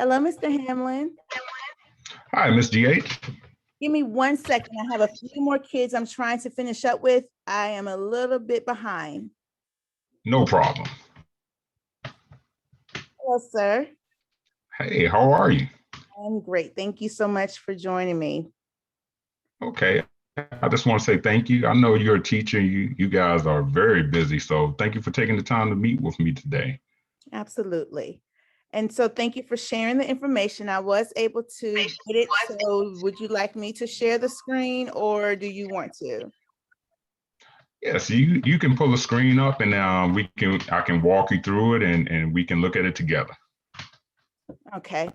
Hello, Mr. Hamlin. Hi, Ms. GH. Give me 1 second. I have a few more kids I'm trying to finish up with. I am a little bit behind. No problem. Hello, sir. Hey, how are you? I'm great. Thank you so much for joining me. Okay. I just want to say thank you. I know you're a teacher. You guys are very busy, so thank you for taking the time to meet with me today. Absolutely. And so thank you for sharing the information. I was able to get it. So would you like me to share the screen or do you want to? Yes, you can pull the screen up and I can walk you through it and we can look at it together. Okay.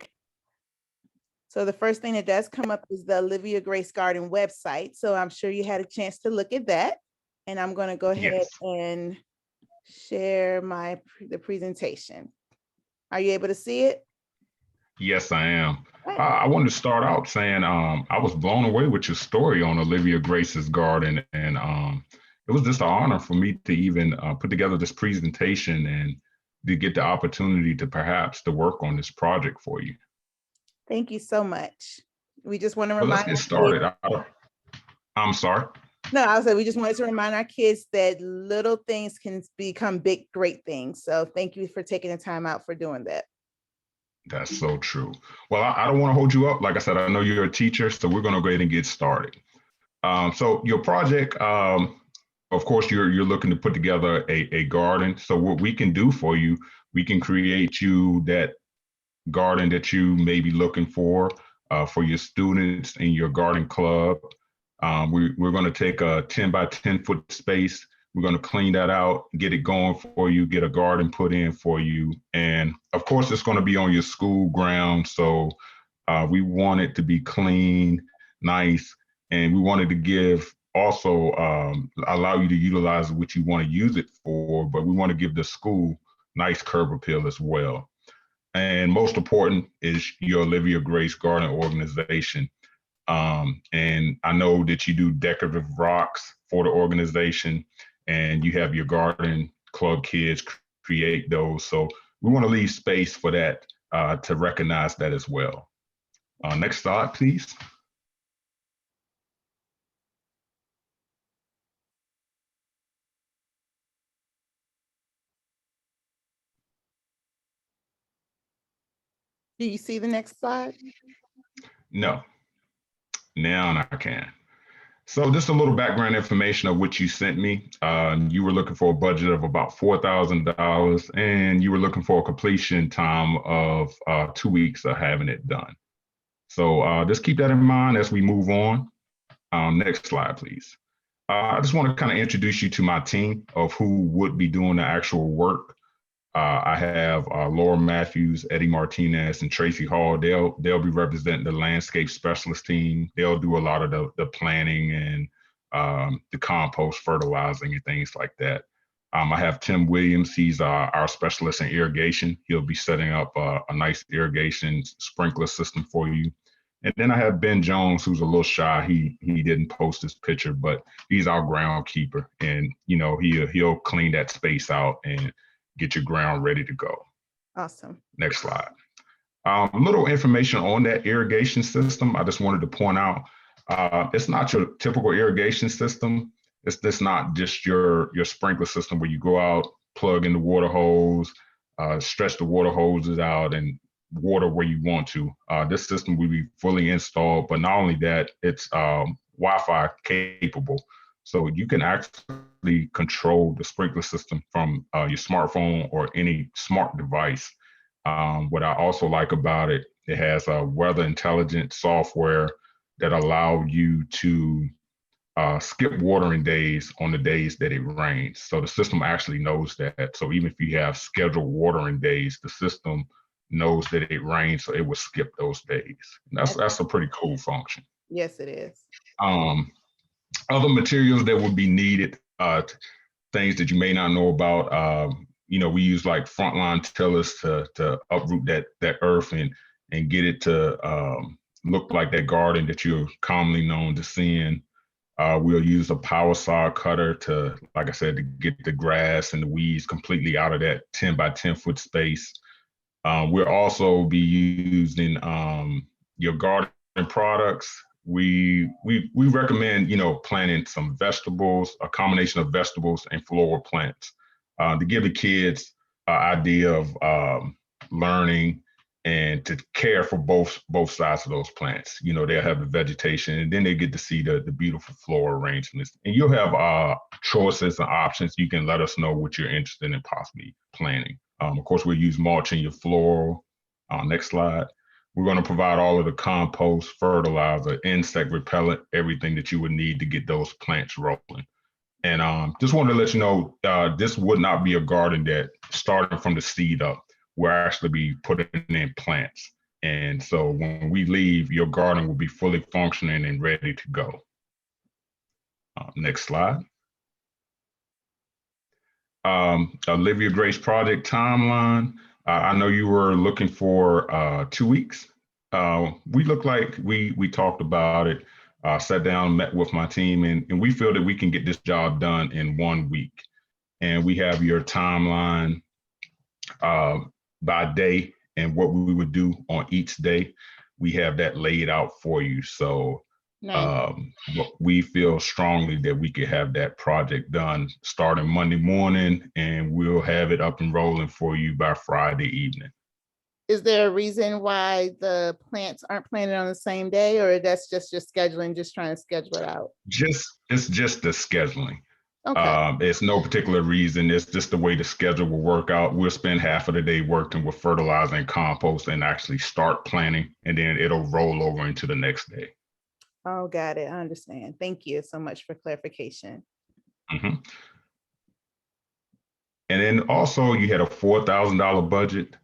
So the first thing that does come up is the Olivia Grace Garden website. So I'm sure you had a chance to look at that. And I'm going to go ahead and share the presentation. Are you able to see it? Yes, I am. I wanted to start out saying I was blown away with your story on Olivia Grace's garden, and it was just an honor for me to even put together this presentation and to get the opportunity to perhaps to work on this project for you. Thank you so much. We just want to remind. Let's get started. I'm sorry. No, I was like, we just wanted to remind our kids that little things can become big, great things. So thank you for taking the time out for doing that. That's so true. Well, I don't want to hold you up. Like I said, I know you're a teacher, so we're going to go ahead and get started. So your project, of course, you're looking to put together a garden. So what we can do for you, we can create you that garden that you may be looking for your students in your garden club. We're going to take a 10 by 10 foot space. We're going to clean that out, get it going for you, get a garden put in for you. And of course, it's going to be on your school ground. So we want it to be clean, nice, and we wanted to give also allow you to utilize what you want to use it for, but we want to give the school nice curb appeal as well. And most important is your Olivia Grace Garden organization. And I know that you do decorative rocks for the organization and you have your garden club kids create those. So we want to leave space for that to recognize that as well. Next slide, please. Do you see the next slide? No. Now I can. So just a little background information of what you sent me. You were looking for a budget of about $4,000 and you were looking for a completion time of 2 weeks of having it done. So just keep that in mind as we move on. Next slide, please. I just want to kind of introduce you to my team of who would be doing the actual work. I have Laura Matthews, Eddie Martinez, and Tracy Hall. They'll be representing the landscape specialist team. They'll do a lot of the planning and the compost fertilizing and things like that. I have Tim Williams. He's our specialist in irrigation. He'll be setting up a nice irrigation sprinkler system for you. And then I have Ben Jones, who's a little shy. He didn't post his picture, but he's our groundkeeper, and he'll clean that space out and get your ground ready to go. Awesome. Next slide. Little information on that irrigation system. I just wanted to point out, it's not your typical irrigation system. It's not just your sprinkler system where you go out, plug in the water hose, stretch the water hoses out and water where you want to. This system will be fully installed, but not only that, it's Wi-Fi capable. So you can actually control the sprinkler system from your smartphone or any smart device. What I also like about it, it has a weather intelligent software that allow you to skip watering days on the days that it rains. So the system actually knows that. So even if you have scheduled watering days, the system knows that it rains, so it will skip those days. And that's a pretty cool function. Yes, it is. Other materials that would be needed, things that you may not know about, we use like frontline tillers to uproot that earth and get it to look like that garden that you're commonly known to seeing. We'll use a power saw cutter to, like I said, to get the grass and the weeds completely out of that 10 by 10 foot space. We'll also be using your garden products. We recommend, planting some vegetables, a combination of vegetables and floral plants, to give the kids an idea of learning and to care for both sides of those plants. They'll have the vegetation, and then they get to see the beautiful floral arrangements. And you'll have choices and options. You can let us know what you're interested in possibly planting. Of course, we'll use mulch in your floral. Next slide. We're going to provide all of the compost, fertilizer, insect repellent, everything that you would need to get those plants rolling. And just wanted to let you know, this would not be a garden that started from the seed up. We'll actually be putting in plants. And so when we leave, your garden will be fully functioning and ready to go. Next slide. Olivia Grace project timeline. I know you were looking for 2 weeks. We look like we talked about it, sat down, met with my team, and we feel that we can get this job done in 1 week. And we have your timeline by day and what we would do on each day. We have that laid out for you. So Nice. we feel strongly that we could have that project done starting Monday morning, and we'll have it up and rolling for you by Friday evening. Is there a reason why the plants aren't planted on the same day, or that's just your scheduling, just trying to schedule it out? It's just the scheduling. Okay. It's no particular reason. It's just the way the schedule will work out. We'll spend half of the day working with fertilizer and compost and actually start planting, and then it'll roll over into the next day. Oh, got it. I understand. Thank you so much for clarification. Mm-hmm. And then also you had a $4,000 budget.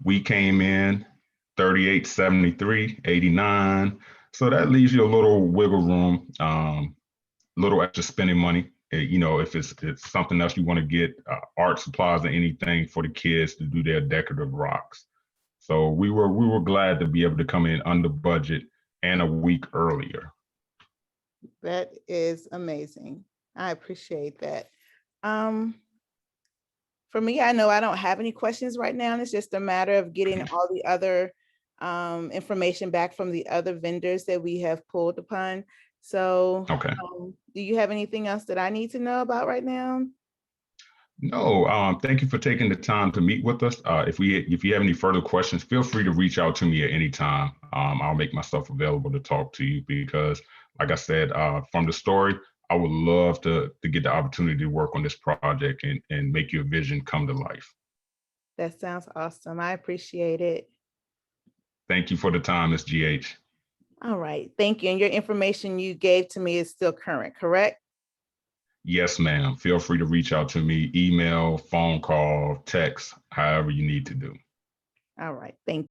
We came in 3873.89. So that leaves you a little wiggle room, little extra spending money. If it's something else you want to get, art supplies or anything for the kids to do their decorative rocks. So we were glad to be able to come in under budget and a week earlier. That is amazing. I appreciate that. For me, I know I don't have any questions right now. It's just a matter of getting all the other information back from the other vendors that we have pulled upon. So Okay. Do you have anything else that I need to know about right now? No, thank you for taking the time to meet with us. If you have any further questions, feel free to reach out to me at any time. I'll make myself available to talk to you because, like I said, from the story, I would love to get the opportunity to work on this project and make your vision come to life. That sounds awesome. I appreciate it. Thank you for the time, Ms. GH. All right. Thank you. And your information you gave to me is still current, correct? Yes, ma'am. Feel free to reach out to me, email, phone call, text, however you need to do. All right. Thank you.